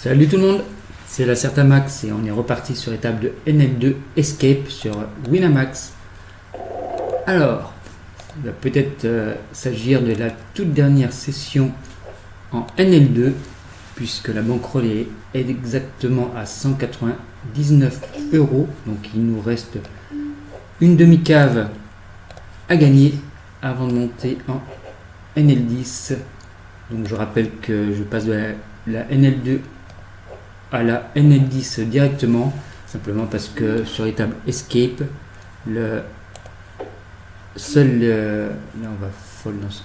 Salut tout le monde, c'est la Certamax et on est reparti sur l'étape de NL2 Escape sur Winamax. Alors, il va peut-être s'agir de la toute dernière session en NL2 puisque la bankroll est exactement à 199 €. Donc il nous reste une demi-cave à gagner avant de monter en NL10. Donc je rappelle que je passe de la NL2 à la NL10 directement, simplement parce que sur les tables Escape, le seul... là on va fold dans ce...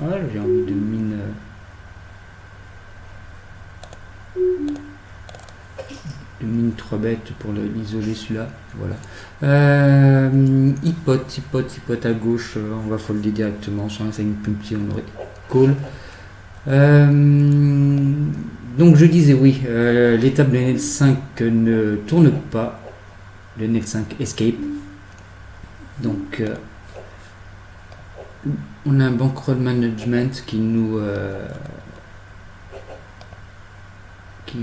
Ah, j'ai envie de mine... de mine 3 bêtes pour l'isoler celui-là. Voilà. Hypote à gauche, on va folder directement. Sur un 5 petit, on aurait call. Donc je disais oui, l'étape de NL5 ne tourne pas, le NL5 Escape. Donc on a un bankroll management qui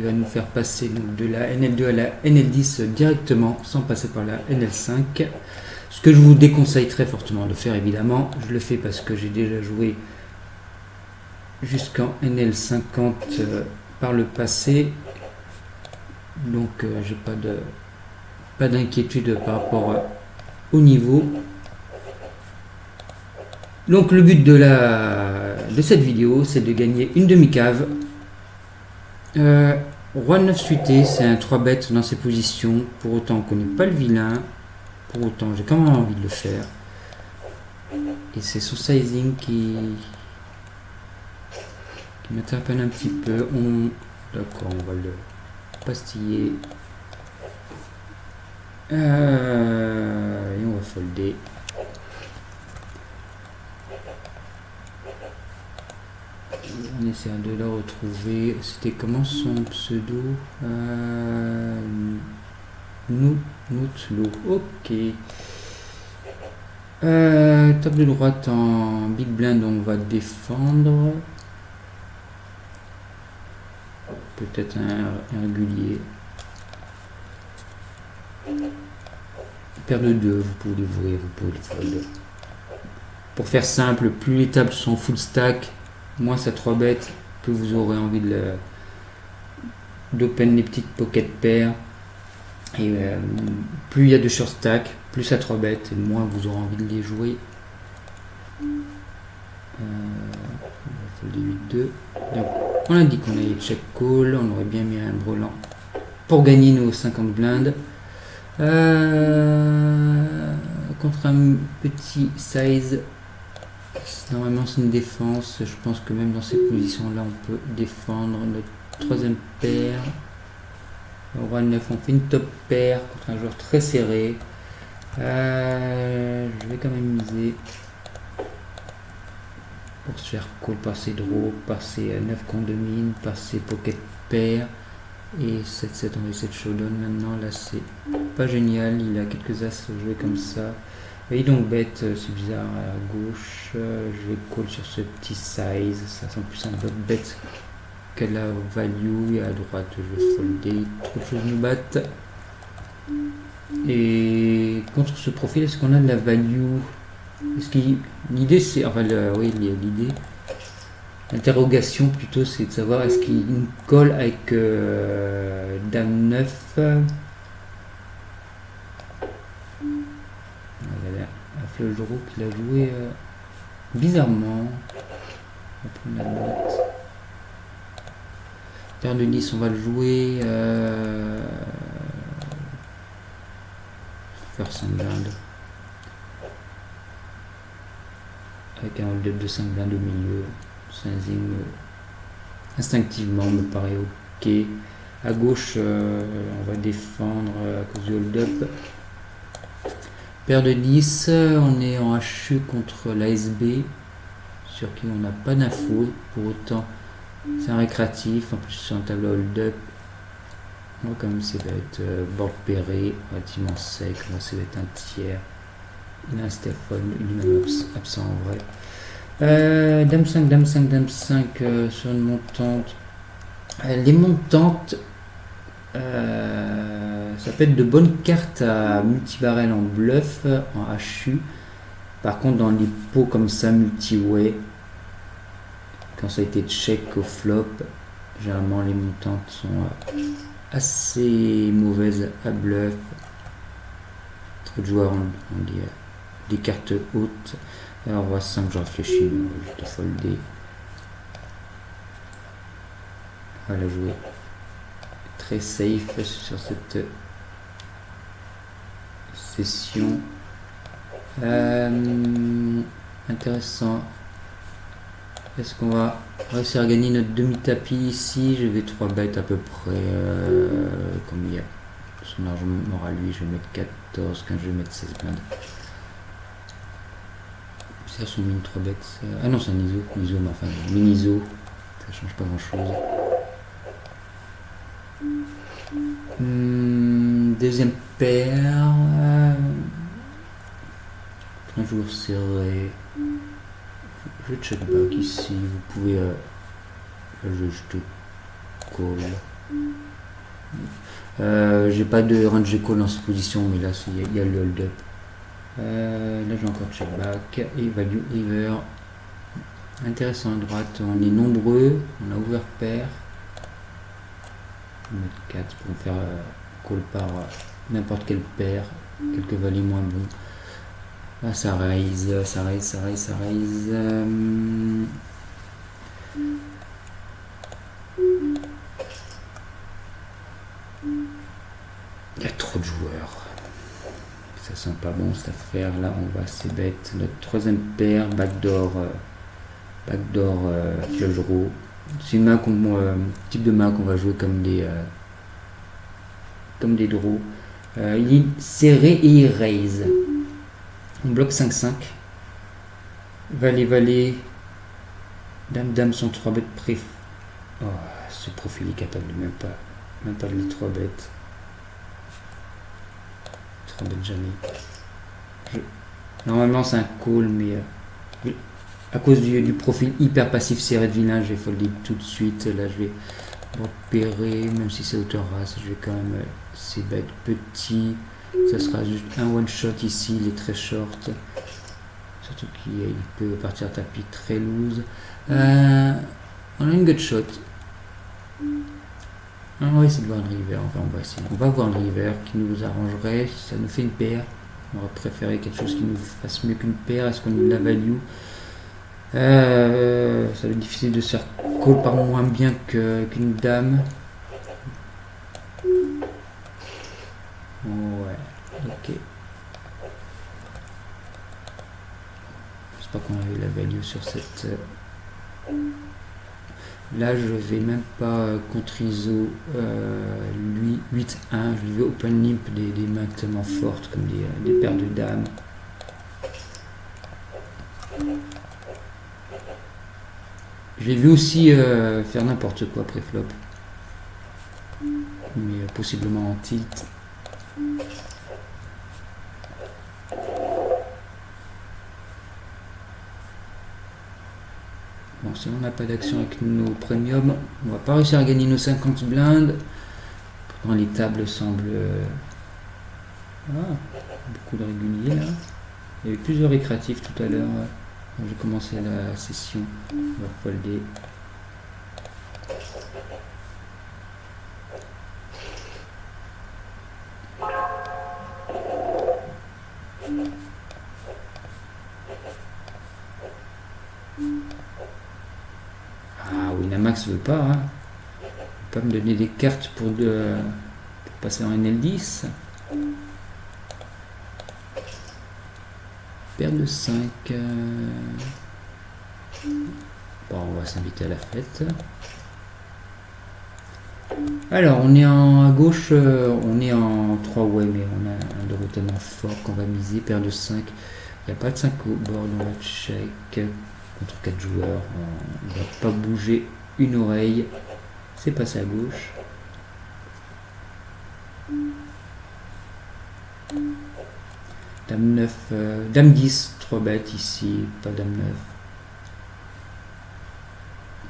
va nous faire passer donc, de la NL2 à la NL10 directement sans passer par la NL5. Ce que je vous déconseille très fortement de faire, évidemment. Je le fais parce que j'ai déjà joué jusqu'en NL50 par le passé, donc j'ai pas d'inquiétude par rapport au niveau. Donc le but de cette vidéo, c'est de gagner une demi-cave. Roi 9 suité, c'est un 3 bêtes dans ses positions, pour autant on connaît pas le vilain, pour autant j'ai quand même envie de le faire, et c'est son sizing qui m'interpelle un petit peu. D'accord, on va le pastiller. Et on va folder. On essaie de le retrouver. C'était comment son pseudo? Noutlo. Ok. Table de droite en big blind, on va défendre. Peut-être un régulier. Paire de 2, vous pouvez l'ouvrir, vous pouvez le fold. Pour faire simple, plus les tables sont full stack, moins ça 3 bêtes, plus vous aurez envie d'open les petites pocket paires. Et plus il y a de short stack, plus ça 3 bêtes, et moins vous aurez envie de les jouer. On va folder 8-2. Donc, on a dit qu'on allait check call, on aurait bien mis un brelan pour gagner nos 50 blindes. Contre un petit size, normalement c'est une défense. Je pense que même dans ces positions là on peut défendre notre troisième paire. Au roi 9 on fait une top paire contre un joueur très serré. Je vais quand même miser pour se faire call par ses draws, par ses 9 contre de mine, par ses pocket paires. Et 7-7, on va essayer de showdown maintenant. Là c'est pas génial, il a quelques as joués comme ça. Et donc bête, c'est bizarre à gauche. Je vais call sur ce petit size, ça sent plus un bloc bête qu'elle a value. Et à droite je vais folder, trop de choses nous battent. Et contre ce profil, est-ce qu'on a de la value? L'idée c'est, enfin oui, l'idée, l'interrogation plutôt, c'est de savoir est-ce qu'il nous colle avec Dame 9. Un flush draw qu'il a joué bizarrement. On va prendre la note. Terre de 10, on va le jouer. Faire 5 blindes. Avec un hold-up de 5 blindes au milieu. Sizing instinctivement me paraît ok. À gauche, on va défendre à cause du hold-up. Paire de 10, on est en HE contre l'ASB, sur qui on n'a pas d'infos. Pour autant, c'est un récréatif. En plus, c'est un tableau hold-up. On va quand même essayer d'être board pairé, relativement sec. On va essayer d'être un tiers. Il a un Stéphane, lui-même absent en vrai. Dame 5, Dame 5, Dame 5 sur une montante. Les montantes, ça peut être de bonnes cartes à multibarrel en bluff, en HU. Par contre, dans les pots comme ça, multi-way, quand ça a été check au flop, généralement les montantes sont assez mauvaises à bluff. Trop de joueurs ont des cartes hautes. Alors on voit 5, je réfléchis, je vais folder. Voilà, jouer très safe sur cette session. Intéressant. Est-ce qu'on va réussir à gagner notre demi-tapis ici? Je vais 3 bêtes à peu près. Comme il y a son argent mort à lui, je vais mettre 14, 15, je vais mettre 16 blindes. C'est son mine 3 bêtes. Ah non, c'est un ISO. ISO, mais enfin, mini-ISO. Ça change pas grand-chose. Deuxième paire. Un jour serré. Je check back ici. Vous pouvez. Je te call. J'ai pas de range call dans cette position, mais là il y a le hold up. Là j'ai encore check back et value river. Intéressant à droite. On est nombreux. On a ouvert paire. On va mettre 4 pour faire call par n'importe quelle paire. Quelques valets moins bons. Là ça raise. Il y a trop de joueurs. Ça sent pas bon cette affaire. Là on va assez bête. Notre troisième paire, backdoor flush draw. C'est une main type de main qu'on va jouer comme des draws. Il est serré et il raise. On bloque 5-5. Valet. Dame sont 3 bêtes pré. Oh, ce profil est capable de même pas de les 3 bêtes. 3 bêtes jamais. Normalement c'est un call, mais à cause du profil hyper passif serré de vilain, je vais folder tout de suite. Là je vais repérer, même si c'est hauteur race, je vais quand même ces bêtes petits. Ça sera juste un one shot ici, il est très short. Surtout qu'il peut partir tapis très loose. On a une gut shot. On va essayer de voir le river. On va voir le river qui nous arrangerait. Ça nous fait une paire. On aurait préféré quelque chose qui nous fasse mieux qu'une paire. Est-ce qu'on a de la value? Ça va être difficile de se faire call par moins bien qu'une dame. Ouais, ok. J'espère qu'on a eu la value sur cette. Là, je vais même pas contre ISO 8-1. Je vais open limp des mains tellement fortes comme des paires de dames. Je l'ai vu aussi faire n'importe quoi pré-flop. Mais possiblement en tilt. Bon, si on n'a pas d'action avec nos premiums, on va pas réussir à gagner nos 50 blindes. Pourtant les tables semblent... beaucoup de réguliers là. Il y avait plusieurs récréatifs tout à l'heure. Quand j'ai commencé la session, on va folder. Ah, Winamax veut pas, hein. Il veut pas me donner des cartes pour passer en NL10. Paire de 5. Bon, on va s'inviter à la fête. Alors, on est à gauche, on est en 3 way, mais on a un draw tellement fort qu'on va miser. Paire de 5. Il n'y a pas de 5 au board, on va check. Contre 4 joueurs, on ne va pas bouger une oreille. C'est passé à gauche. Dame 9, Dame 10, 3 bêtes ici, pas Dame 9.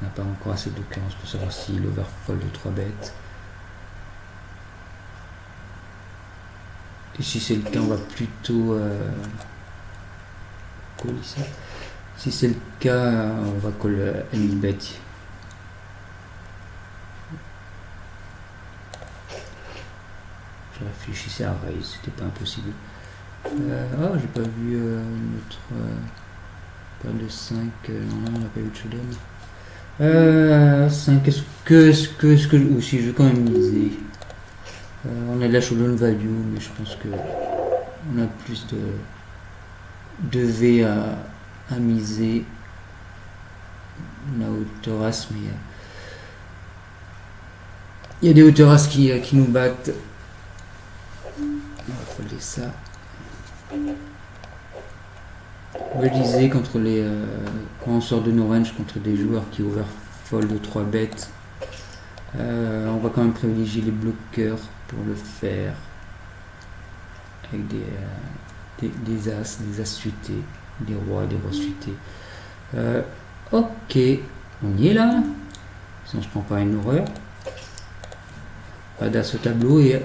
n'a pas encore assez d'occurrence pour savoir s'il overfold de 3 bêtes. Et si c'est le cas, on va plutôt call ici. Si c'est le cas, on va call any bet. Je réfléchissais à raise, c'était pas impossible. J'ai pas vu notre paire de 5. Non, on n'a pas vu de showdown. 5, est-ce que si je veux quand même miser. On a de la showdown value, mais je pense que on a plus de V à miser. On a hauteur as, mais il y a des hauteurs as qui nous battent. On va folder ça. Je disais contre quand on sort de nos ranges contre des joueurs qui overfold de 3 bêtes, on va quand même privilégier les bloqueurs pour le faire avec des as suités, des rois suités. Ok, on y est là. Si on se prend pas une horreur. Pas d'as au tableau et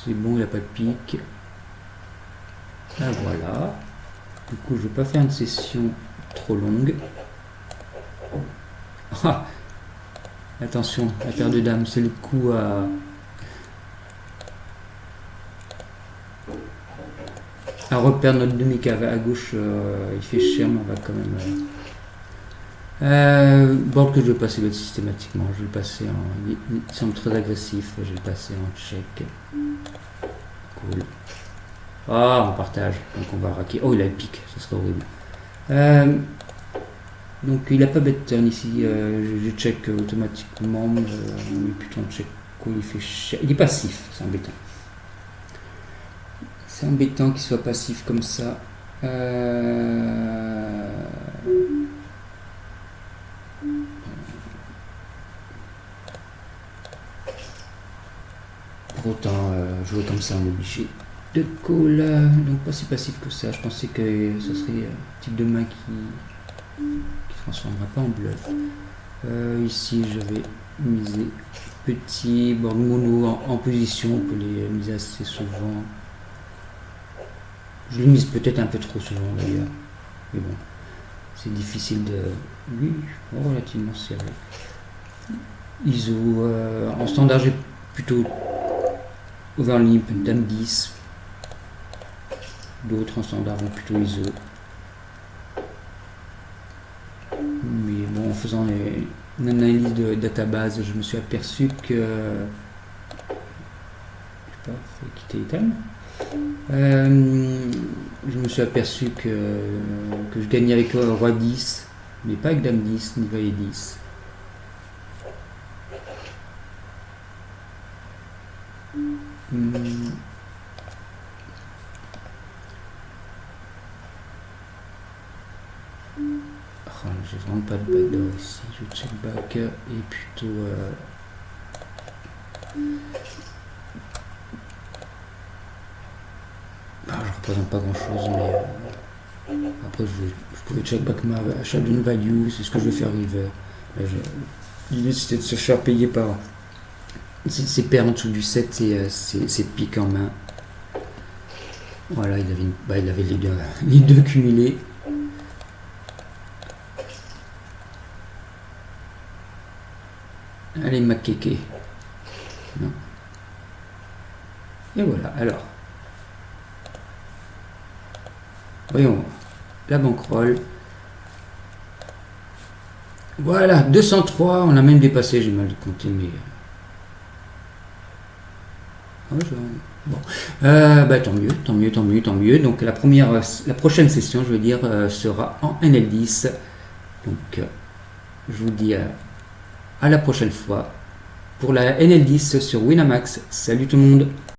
c'est bon, il n'y a pas de pique. Ah voilà. Du coup, je vais pas faire une session trop longue. Ah, attention, la paire de dames, c'est le coup à reperdre notre demi-cave à gauche. Il fait cher, mais on va quand même. Board que je vais passer systématiquement. Je vais le passer en. Il semble très agressif. Je vais le passer en check. Cool. Ah, on partage. Donc on va raquer. Oh, il a le pique. Ça serait horrible. Donc il n'a pas bet turn ici. Je check automatiquement. Mais plutôt on check. Cool, il fait cher. Il est passif. C'est embêtant. C'est embêtant qu'il soit passif comme ça. Pour autant, jouer comme ça, on est obligé de call. Donc pas si passif que ça. Je pensais que ce serait un type de main qui transformera pas en bluff. Ici, je vais miser petit, board mono en position. On peut les miser assez souvent. Je le mise peut-être un peu trop souvent d'ailleurs. Mais bon, c'est difficile de. Oui, relativement serré. ISO, en standard, j'ai plutôt overlimp, dame 10. D'autres en standard vont plutôt ISO. Mais bon, en faisant une analyse de database, je me suis aperçu que. Je sais pas, faut quitter Item. Je me suis aperçu que je gagnais avec roi 10, mais pas avec dame 10 ni valet 10. J'ai vraiment pas de backdoor ici. Je check back et plutôt. Je représente pas grand chose, mais après je pouvais check back ma achat d'une value, c'est ce que je vais faire river. L'idée c'était de se faire payer par ses paires en dessous du 7 et ses piques en main. Voilà, il avait les deux cumulés. Allez, makéké. Non. Et voilà, alors. Voyons, la bankroll. Voilà, 203, on a même dépassé, j'ai mal compté, mais. Bon. Tant mieux. Donc la prochaine session, je veux dire, sera en NL10. Donc, je vous dis à la prochaine fois pour la NL10 sur Winamax. Salut tout le monde!